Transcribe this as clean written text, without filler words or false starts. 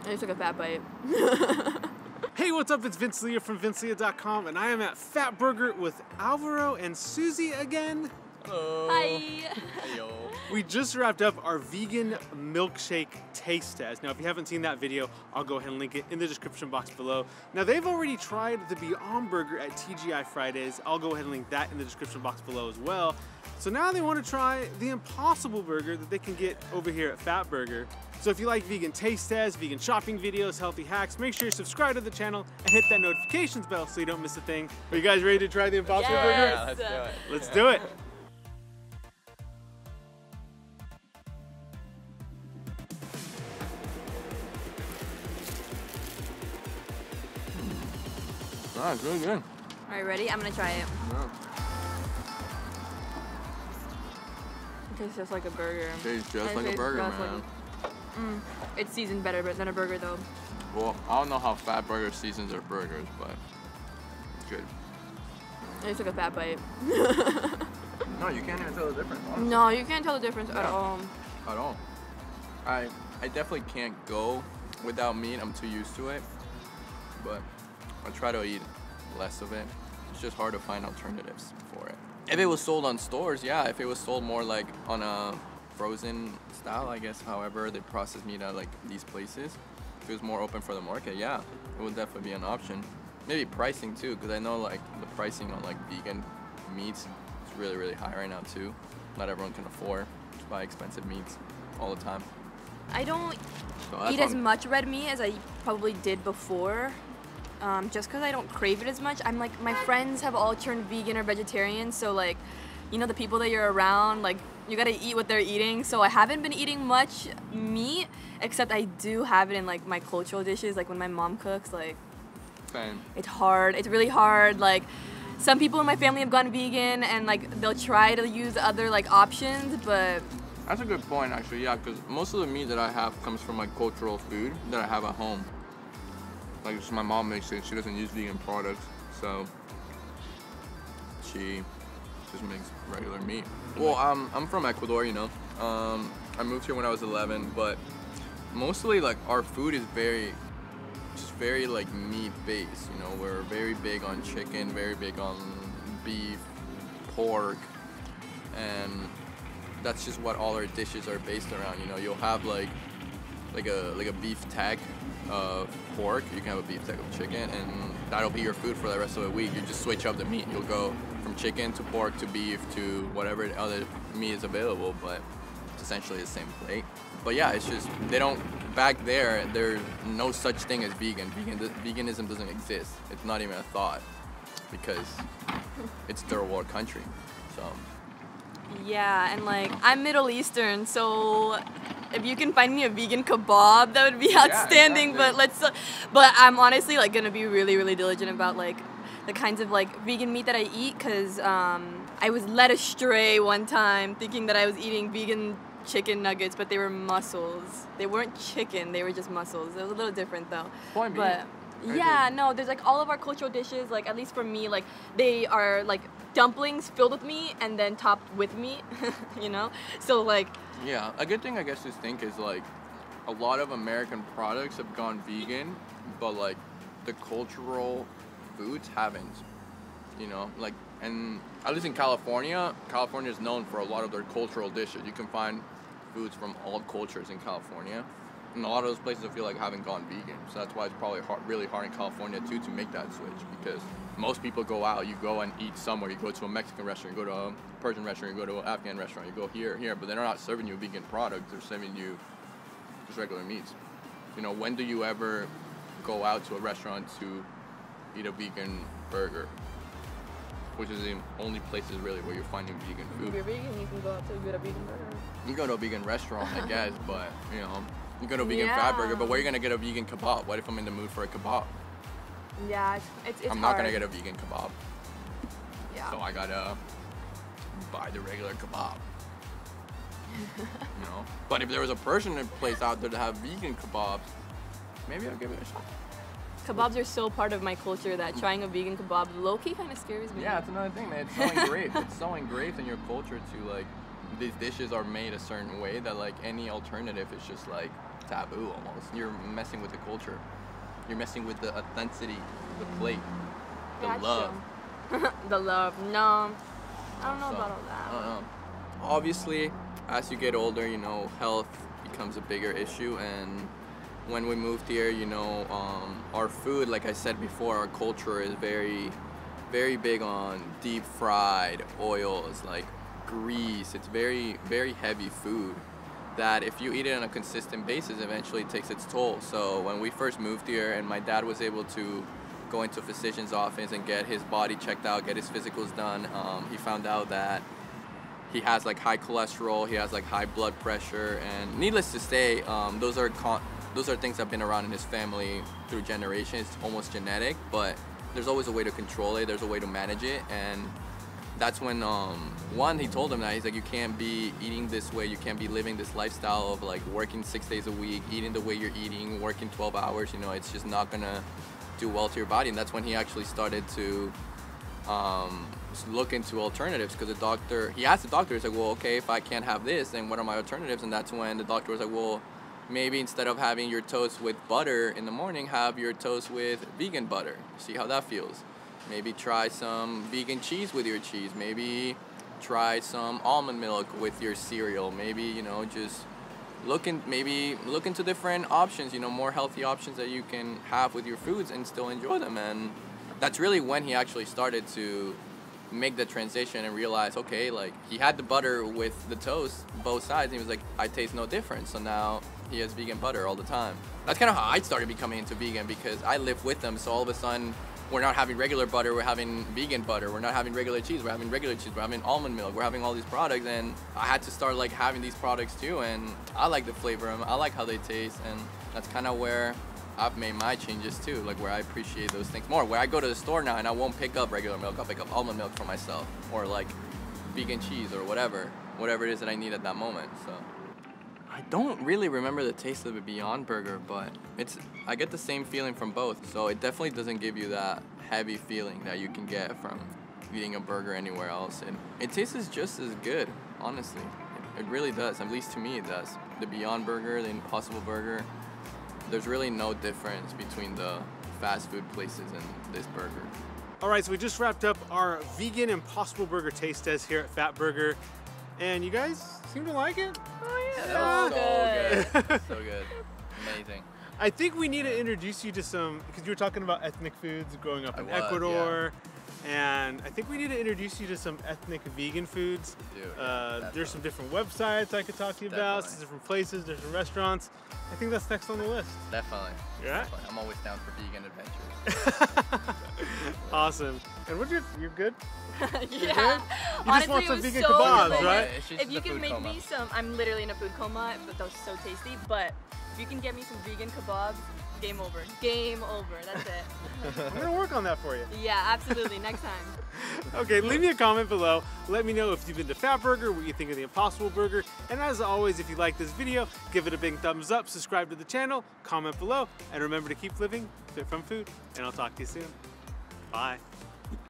I just took a fat bite. Hey, what's up? It's Vince Leah from VinceLeah.com, and I am at Fat Burger with Alvaro and Susie again. Hello. Hi. Heyo. We just wrapped up our vegan milkshake taste test. Now, if you haven't seen that video, I'll go ahead and link it in the description box below. Now, they've already tried the Beyond Burger at TGI Fridays. I'll go ahead and link that in the description box below as well. So now they want to try the Impossible Burger that they can get over here at Fat Burger. So if you like vegan taste tests, vegan shopping videos, healthy hacks, make sure you subscribe to the channel and hit that notifications bell so you don't miss a thing. Are you guys ready to try the Impossible Burger? Yeah, let's do it. Let's do it. Ah, it's really good. Alright, ready? I'm gonna try it. Yeah. It tastes just like a burger. Tastes just It like a tastes burger, just man. It's seasoned better than a burger though. Well, I don't know how Fat Burger seasons their burgers, but it's good. I just took a fat bite. No, you can't even tell the difference, honestly. No, you can't tell the difference at Yeah. all. At all. I definitely can't go without meat. I'm too used to it. But I try to eat less of it. It's just hard to find alternatives for it. If it was sold on stores, yeah. If it was sold more like on a frozen style, I guess, however they process meat at like these places, if it was more open for the market, yeah, it would definitely be an option. Maybe pricing too, because I know like the pricing on like vegan meats is really, really high right now too. Not everyone can afford to buy expensive meats all the time. I don't So that's eat as much red meat as I probably did before. Just because I don't crave it as much. I'm like, my friends have all turned vegan or vegetarian, so like, you know, the people that you're around, like, you gotta eat what they're eating. So I haven't been eating much meat, except I do have it in like my cultural dishes, like when my mom cooks, like, Same. it's hard. It's really hard. Like, some people in my family have gone vegan and like they'll try to use other like options, but That's a good point, actually, yeah, because most of the meat that I have comes from like cultural food that I have at home. Like, just my mom makes it. She doesn't use vegan products, so she just makes regular meat. Well, I'm from Ecuador, you know. I moved here when I was 11, but mostly like our food is just very like meat based. You know, we're very big on chicken, very big on beef, pork, and that's just what all our dishes are based around. You know, you'll have like a beef tack of pork, you can have a beef tack of chicken, and that'll be your food for the rest of the week. You just switch up the meat. You'll go from chicken to pork to beef to whatever other meat is available, but it's essentially the same plate. But yeah, it's just, they don't, back there's no such thing as vegan. Veganism doesn't exist. It's not even a thought because it's third world country, so. yeah, and like, I'm Middle Eastern, so if you can find me a vegan kebab, that would be outstanding. exactly. But I'm honestly like gonna be really, really diligent about like the kinds of like vegan meat that I eat, because I was led astray one time thinking that I was eating vegan chicken nuggets, but they were mussels. They weren't chicken, they were just mussels. It was a little different though. Point being, But yeah, no, there's like all of our cultural dishes, like at least for me, like they are like dumplings filled with meat and then topped with meat, you know? So like, yeah, a good thing I guess to think is like a lot of American products have gone vegan, but like the cultural foods haven't, you know? Like, and at least in California is known for a lot of their cultural dishes. You can find foods from all cultures in California. And a lot of those places I feel like haven't gone vegan. So that's why it's probably really hard in California too to make that switch, because most people go out, you go and eat somewhere, you go to a Mexican restaurant, you go to a Persian restaurant, you go to an Afghan restaurant, you go here, but they're not serving you a vegan product, they're serving you just regular meats. You know, when do you ever go out to a restaurant to eat a vegan burger? Which is the only places really where you're finding vegan food. if you're vegan, you can go out to get a vegan burger. You go to a vegan restaurant, I guess, but you know, you go to a vegan Yeah. fat burger, but where are you gonna get a vegan kebab? What if I'm in the mood for a kebab? Yeah, it's I'm not gonna get a vegan kebab, Yeah. so I gotta buy the regular kebab. You know, but if there was a Persian place out there to have vegan kebabs, maybe I'll give it a shot. Kebabs are so part of my culture that trying a vegan kebab low-key kind of scares me. Yeah, it's another thing, man. It's so engraved. It's so engraved in your culture to like, these dishes are made a certain way that like any alternative is just like taboo almost. You're messing with the culture. You're messing with the authenticity of the plate, the Gotcha. love. The love. No, I don't know So, about all that. I don't know. Obviously, as you get older, you know, health becomes a bigger issue, and when we moved here, you know, our food, like I said before, our culture is very, very big on deep fried oils, like grease. It's very, very heavy food that if you eat it on a consistent basis, eventually it takes its toll. So when we first moved here and my dad was able to go into a physician's office and get his body checked out, get his physicals done, he found out that he has like high cholesterol, he has like high blood pressure, and needless to say, those are things that have been around in his family through generations. It's almost genetic, but there's always a way to control it, there's a way to manage it, and that's when he told him that he's like, you can't be eating this way, you can't be living this lifestyle of like working 6 days a week, eating the way you're eating, working 12 hours, you know, it's just not gonna do well to your body. And that's when he actually started to look into alternatives, because he asked the doctor, he's like, well, okay, if I can't have this, then what are my alternatives? And that's when the doctor was like, well, maybe instead of having your toast with butter in the morning, have your toast with vegan butter. See how that feels. Maybe try some vegan cheese with your cheese. Maybe try some almond milk with your cereal. Maybe, you know, just look into different options, you know, more healthy options that you can have with your foods and still enjoy them. And that's really when he actually started to make the transition and realize, okay, like he had the butter with the toast, both sides, and he was like, I taste no difference. So now he has vegan butter all the time. That's kind of how I started becoming into vegan, because I live with them. So all of a sudden, we're not having regular butter, we're having vegan butter. We're not having regular cheese, we're having regular cheese. We're having almond milk, we're having all these products, and I had to start like having these products too. And I like the flavor of them, I like how they taste, and that's kind of where I've made my changes too, like where I appreciate those things more. Where I go to the store now and I won't pick up regular milk, I'll pick up almond milk for myself, or like vegan cheese, or whatever it is that I need at that moment. So I don't really remember the taste of the Beyond Burger, but I get the same feeling from both. So it definitely doesn't give you that heavy feeling that you can get from eating a burger anywhere else. And it tastes just as good, honestly. It really does, at least to me it does. The Beyond Burger, the Impossible Burger, there's really no difference between the fast food places and this burger. All right, so we just wrapped up our vegan Impossible Burger taste test here at Fat Burger, and you guys seem to like it? Oh yeah, That was so good. good. So good. Amazing. I think we need to introduce you to some, because you were talking about ethnic foods growing up in Ecuador, and I think we need to introduce you to some ethnic vegan foods. There's some different websites I could talk to you about, some different places, different restaurants. I think that's next on the list. Definitely. Yeah? Definitely. I'm always down for vegan adventures. Awesome. And you're good? Yeah. You Honestly, just want it some was vegan so kebabs, good. right? If you can make me some, I'm literally in a food coma, but those are so tasty. But if you can get me some vegan kebabs, game over. Game over. That's it. I'm gonna work on that for you. Yeah, absolutely. Next time. Okay, leave me a comment below. Let me know if you've been to Fat Burger, what you think of the Impossible Burger. And as always, if you like this video, give it a big thumbs up, subscribe to the channel, comment below, and remember to keep living fit from food. And I'll talk to you soon. Bye.